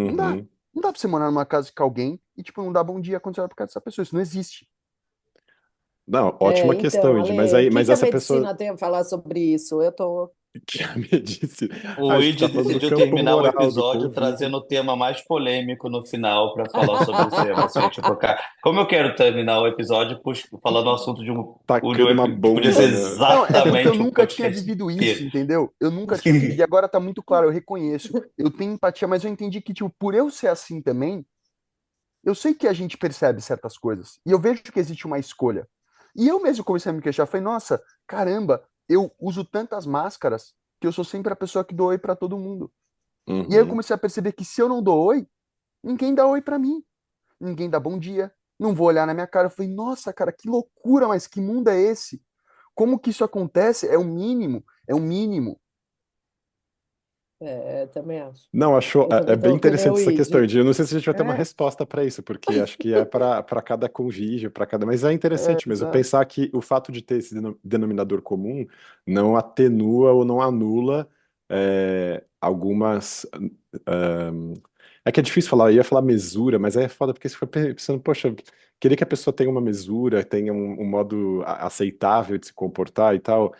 não dá. Uhum. Não dá pra você morar numa casa com alguém e, tipo, não dar bom dia quando você vai pra casa dessa pessoa. Isso não existe. Não, ótima Então, questão, Ed, mas Ale, o aí, que mas que a essa pessoa medicina tem a falar sobre isso? Eu tô. que a medicina. O A gente tá Id falando do decidiu campo terminar o moral do episódio convívio, trazendo o tema mais polêmico no final para falar sobre o tema, assim, tipo, cara, como eu quero terminar o episódio falando o assunto tacando uma que podia ser bomba, né? Não, é porque eu exatamente o nunca tinha podcast vivido isso, inteiro. entendeu? Eu nunca tinha vivido. E agora tá muito claro, eu reconheço. Eu tenho empatia, mas eu entendi que, tipo, por eu ser assim também, eu sei que a gente percebe certas coisas. E eu vejo que existe uma escolha. E eu mesmo comecei a me queixar. Falei, nossa, caramba, eu uso tantas máscaras que eu sou sempre a pessoa que dou oi pra todo mundo. E aí eu Uhum. comecei a perceber que se eu não dou oi, ninguém dá oi pra mim. Ninguém dá bom dia. Não vou olhar na minha cara. Eu falei, nossa, cara, que loucura, mas que mundo é esse? Como que isso acontece? É o mínimo, é o mínimo. Também acho. Não, achou, Eu é também bem tô que nem interessante o essa questão, Id. Edi. Eu não sei se a gente vai ter uma É, resposta para isso, porque acho que é para cada convívio, para cada. Mas é interessante mesmo exato. pensar que o fato de ter esse denominador comum não atenua ou não anula algumas. ahn, É que é difícil falar, eu ia falar mesura, mas aí é foda, porque você foi pensando, poxa, querer que a pessoa tenha uma mesura, tenha um modo aceitável de se comportar e tal.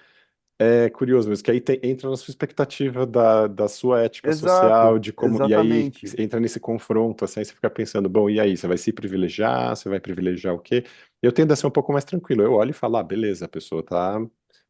É curioso, mas que aí entra na sua expectativa da sua ética social, Exato, de como. E aí exatamente. entra nesse confronto, assim, aí você fica pensando, bom, e aí? Você vai se privilegiar? Você vai privilegiar o quê? Eu tendo a ser um pouco mais tranquilo. Eu olho e falo, ah, beleza, a pessoa tá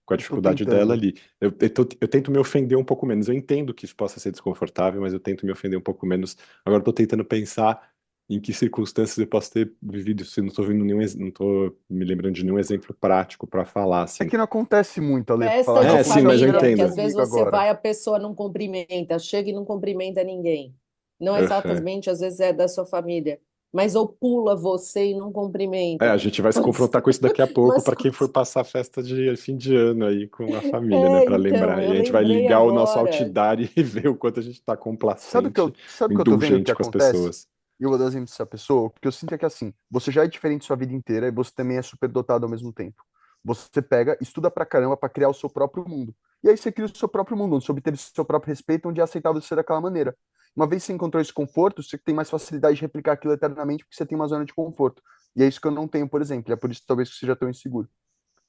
com a Eu tô dificuldade dela tentando. ali. Eu tento me ofender um pouco menos. Eu entendo que isso possa ser desconfortável, mas eu tento me ofender um pouco menos. Agora eu tô tentando pensar em que circunstâncias eu posso ter vivido isso. Eu não tô vendo não tô me lembrando de nenhum exemplo prático para falar, É assim. que não acontece muito, Ale, pra falar Festa real. de É, sim, Aconteceu a mas eu primeira família, que vez às entendo. vezes comigo você agora. vai, a pessoa não cumprimenta, chega e não cumprimenta ninguém. Não Aham. exatamente, às vezes é da sua família, mas ou pula você e não cumprimenta. A gente vai se Mas, confrontar com isso daqui a pouco mas para quem for passar a festa de fim de ano aí com a família, né? Para então, lembrar. E eu a gente vai lembrei ligar o nosso agora. Altidário e ver o quanto a gente está complacente, Sabe o que eu tô vendo que indulgente com as acontece? pessoas. E eu vou dar exemplo dessa pessoa, porque eu sinto é que assim, você já é diferente sua vida inteira e você também é super dotado ao mesmo tempo. Você pega, estuda pra caramba pra criar o seu próprio mundo. E aí você cria o seu próprio mundo, onde você obteve o seu próprio respeito, onde é aceitável ser daquela maneira. Uma vez que você encontrou esse conforto, você tem mais facilidade de replicar aquilo eternamente, porque você tem uma zona de conforto. E é isso que eu não tenho, por exemplo. E é por isso talvez que você seja tão inseguro.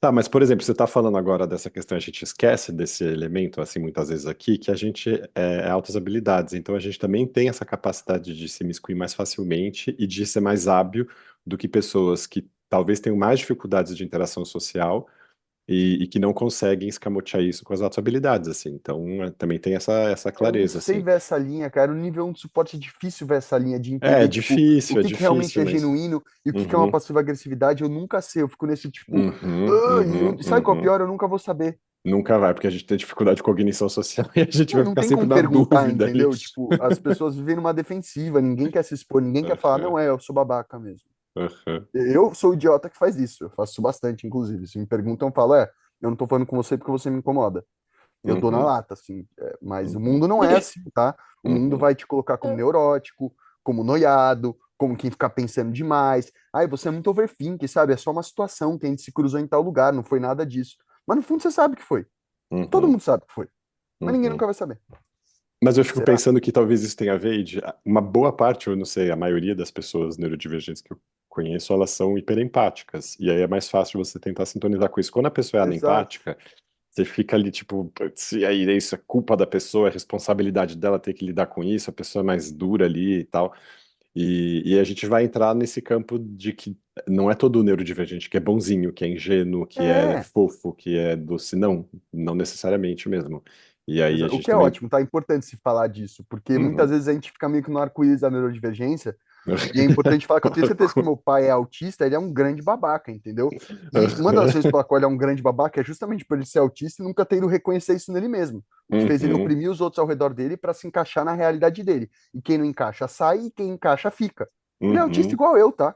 Tá, mas por exemplo, você está falando agora dessa questão, a gente esquece desse elemento, assim, muitas vezes aqui, que a gente é altas habilidades. Então a gente também tem essa capacidade de se miscuir mais facilmente e de ser mais hábil do que pessoas que talvez tenham mais dificuldades de interação social e que não conseguem escamotear isso com as outras habilidades, assim. Então, também tem essa Eu não clareza, sei assim. ver essa linha, cara. No nível 1 de suporte é difícil ver essa linha de É entender, tipo, o é que que realmente difícil é mesmo. genuíno e o que que é uma Uhum, passiva agressividade. Eu nunca sei. Eu fico nesse tipo, uhum, "Ah", uhum, sabe qual é o uhum. pior? Eu nunca vou saber. Nunca vai, porque a gente tem dificuldade de cognição social e a gente Não, vai não ficar tem sempre como na perguntar, dúvida ali. entendeu? Tipo, as pessoas vivem numa defensiva, ninguém quer se expor, ninguém quer falar, Uhum, não é, eu sou babaca mesmo. uhum, Eu sou o idiota que faz isso. Eu faço isso bastante, inclusive. Se me perguntam, eu falo, eu não tô falando com você porque você me incomoda. Eu dou na uhum, lata, assim. Mas o uhum, mundo não é assim, tá? O mundo uhum. vai te colocar como neurótico, como noiado, como quem fica pensando demais. Ai, você é muito overthink, sabe? É só uma situação que a gente se cruzou em tal lugar, não foi nada disso. Mas no fundo você sabe que foi. Todo Uhum, mundo sabe que foi. Mas ninguém uhum. nunca vai saber. Mas eu fico Será? pensando que talvez isso tenha a ver de uma boa parte, eu não sei, a maioria das pessoas neurodivergentes que eu conheço, elas são hiperempáticas. E aí é mais fácil você tentar sintonizar com isso. Quando a pessoa é Exato. anempática, você fica ali tipo, "Putz, e aí isso é culpa da pessoa, é responsabilidade dela ter que lidar com isso, a pessoa é mais dura ali e tal. E a gente vai entrar nesse campo de que não é todo neurodivergente que é bonzinho, que é ingênuo, que é É. fofo, que é doce. Não, não necessariamente mesmo. E aí a O gente que é também. ótimo, tá? É importante se falar disso, porque muitas Uhum. vezes a gente fica meio que no arco-íris da neurodivergência. E é importante falar que eu tenho certeza que meu pai é autista, ele é um grande babaca, entendeu? E uma das vezes pela qual ele é um grande babaca é justamente por ele ser autista e nunca ter ido reconhecer isso nele mesmo. O que fez ele Uhum. oprimir os outros ao redor dele para se encaixar na realidade dele. E quem não encaixa sai e quem encaixa fica. Ele é autista Uhum. igual eu, tá?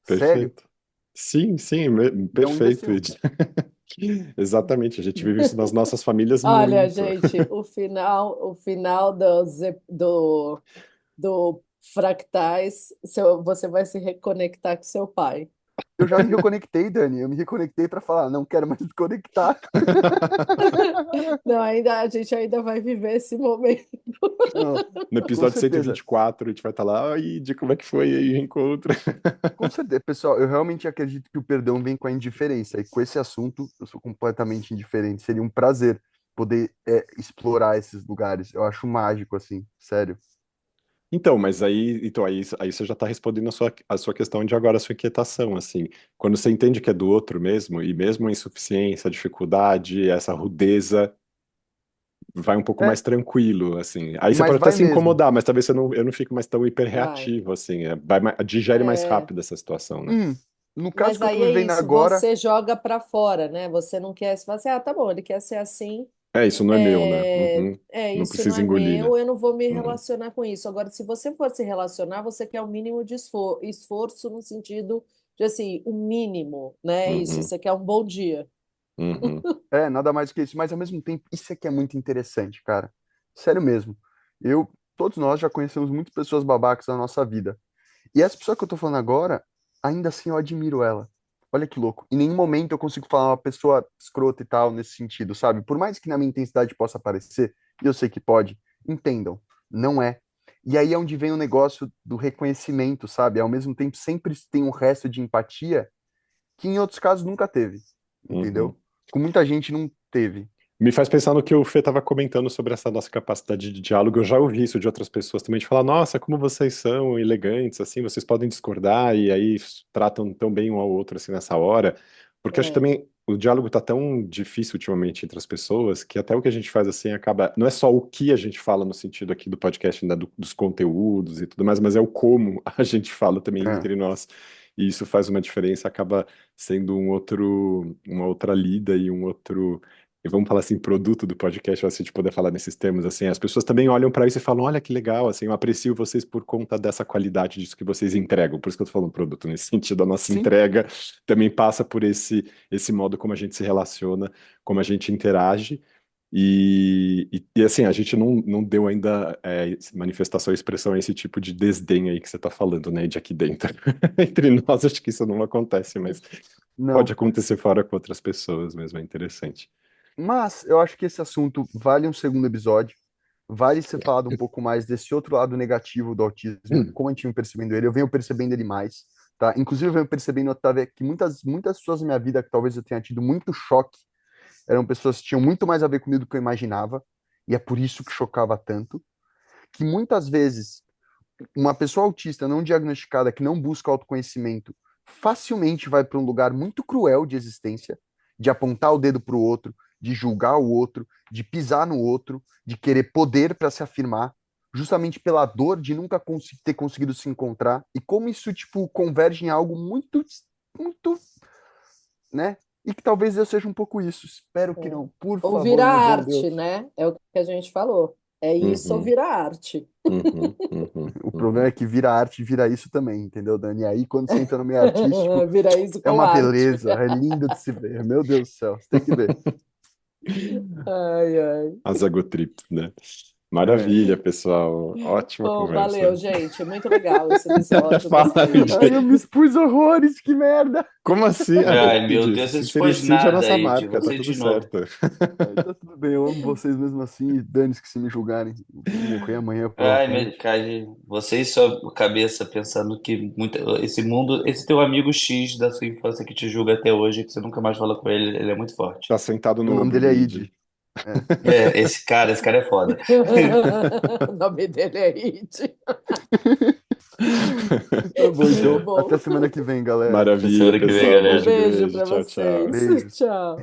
Sério. Perfeito. Sim, sim, E é um perfeito, imbecil. Ed. Exatamente, a gente vive isso nas nossas famílias Olha, muito. gente, o final do Fractais, você vai se reconectar com seu pai. Eu já me reconectei, Dani. Eu me reconectei pra falar, não quero mais desconectar. Não, a gente ainda vai viver esse momento. Não, No com episódio cento e certeza. vinte e quatro a gente vai estar lá, ai, de como é que foi aí o reencontro? Com certeza, pessoal, eu realmente acredito que o perdão vem com a indiferença. E com esse assunto, eu sou completamente indiferente. Seria um prazer poder explorar esses lugares. Eu acho mágico, assim, sério. Então, mas aí você já está respondendo a sua questão de agora, a sua inquietação, assim. Quando você entende que é do outro mesmo, e mesmo a insuficiência, a dificuldade, essa rudeza, vai um pouco É, mais tranquilo, assim. Aí você mas pode até vai se mesmo. incomodar, mas talvez eu não fique mais tão Vai. hiperreativo, assim. Digere mais É, rápido essa situação, né? Hum, no caso mas que eu tô aí é vivendo isso, agora, você joga para fora, né? Você não quer, você fala assim, ah, tá bom, ele quer ser assim, Isso não é meu, né? Uhum. Não isso não precisa é engolir, né? meu, eu não vou me Uhum. relacionar com isso. Agora, se você for se relacionar, você quer o mínimo de esforço no sentido de, assim, o mínimo, né? Isso, Uhum. você quer um bom dia. Uhum. nada mais do que isso. Mas ao mesmo tempo, isso aqui é muito interessante, cara. Sério mesmo. Eu, todos nós já conhecemos muitas pessoas babacas na nossa vida. E essa pessoa que eu tô falando agora, ainda assim eu admiro ela. Olha que louco. Em nenhum momento eu consigo falar uma pessoa escrota e tal nesse sentido, sabe? Por mais que na minha intensidade possa parecer, e eu sei que pode, entendam, não é. E aí é onde vem o negócio do reconhecimento, sabe? Ao mesmo tempo sempre tem um resto de empatia que em outros casos nunca teve, Uhum. entendeu? Com muita gente não teve. Me faz pensar no que o Fê estava comentando sobre essa nossa capacidade de diálogo. Eu já ouvi isso de outras pessoas também, de falar, nossa, como vocês são elegantes, assim, vocês podem discordar e aí tratam tão bem um ao outro, assim, nessa hora. Porque acho que É, também o diálogo tá tão difícil ultimamente entre as pessoas que até o que a gente faz, assim, acaba... Não é só o que a gente fala no sentido aqui do podcast, né, dos conteúdos e tudo mais, mas é o como a gente fala também É. entre nós. E isso faz uma diferença, acaba sendo uma outra lida e um outro e vamos falar assim, produto do podcast, assim, de poder falar nesses termos, assim, as pessoas também olham para isso e falam, olha que legal, assim, eu aprecio vocês por conta dessa qualidade disso que vocês entregam, por isso que eu tô falando produto, nesse sentido, a nossa Sim, entrega também passa por esse modo como a gente se relaciona, como a gente interage, assim, a gente não deu ainda manifestação, expressão a esse tipo de desdém aí que você tá falando, né, de aqui dentro. Entre nós, acho que isso não acontece, mas pode não. acontecer fora com outras pessoas mesmo, é interessante. Mas eu acho que esse assunto vale um segundo episódio. Vale ser falado um pouco mais desse outro lado negativo do autismo, como a gente vem percebendo ele. Eu venho percebendo ele mais, tá? Inclusive, eu venho percebendo, Otávio, que muitas pessoas na minha vida que talvez eu tenha tido muito choque eram pessoas que tinham muito mais a ver comigo do que eu imaginava, e é por isso que chocava tanto. Que muitas vezes uma pessoa autista não diagnosticada que não busca autoconhecimento facilmente vai para um lugar muito cruel de existência, de apontar o dedo para o outro, de julgar o outro, de pisar no outro, de querer poder para se afirmar, justamente pela dor de nunca ter conseguido se encontrar e como isso tipo converge em algo muito, né? E que talvez eu seja um pouco isso. Espero que é. não. Por Ouvir favor, a meu bom arte, Deus. né? É o que a gente falou. É isso, Uhum, ouvir a arte. uhum, uhum, O problema uhum. é que vira arte, vira isso também, entendeu, Dani? E aí, quando você entra no meio artístico, Vira isso é com uma arte. beleza, é lindo de se ver. Meu Deus do céu, você tem que ver. Ai, ai. As egotrips, né? É. Maravilha, pessoal. Ótima Bom, conversa. valeu, gente. Muito legal esse episódio. Fala, Gostei. Ai, eu me gente. expus horrores, que merda! Como assim? Ah, Ai, quem meu disse? Deus, você expôs Sincericídio é a nada nossa aí, de marca, tá você tudo de novo. certo. Ai, tá tudo bem, eu amo vocês mesmo assim, e dane-se que se me julgarem. Eu vou morrer amanhã, Ai, provavelmente. cara, você e sua cabeça pensando que esse mundo, esse teu amigo X da sua infância que te julga até hoje, que você nunca mais fala com ele, ele é muito forte. Tá sentado O no nome ombro dele do é ID. Id. É, Esse cara é foda. O nome dele é It. tá bom, Muito então. Até bom. semana que vem, galera. Até Maravilha, semana que vem, pessoal. Um Beijo, galera. beijo beijo. para Tchau, tchau. vocês. Beijo. Tchau.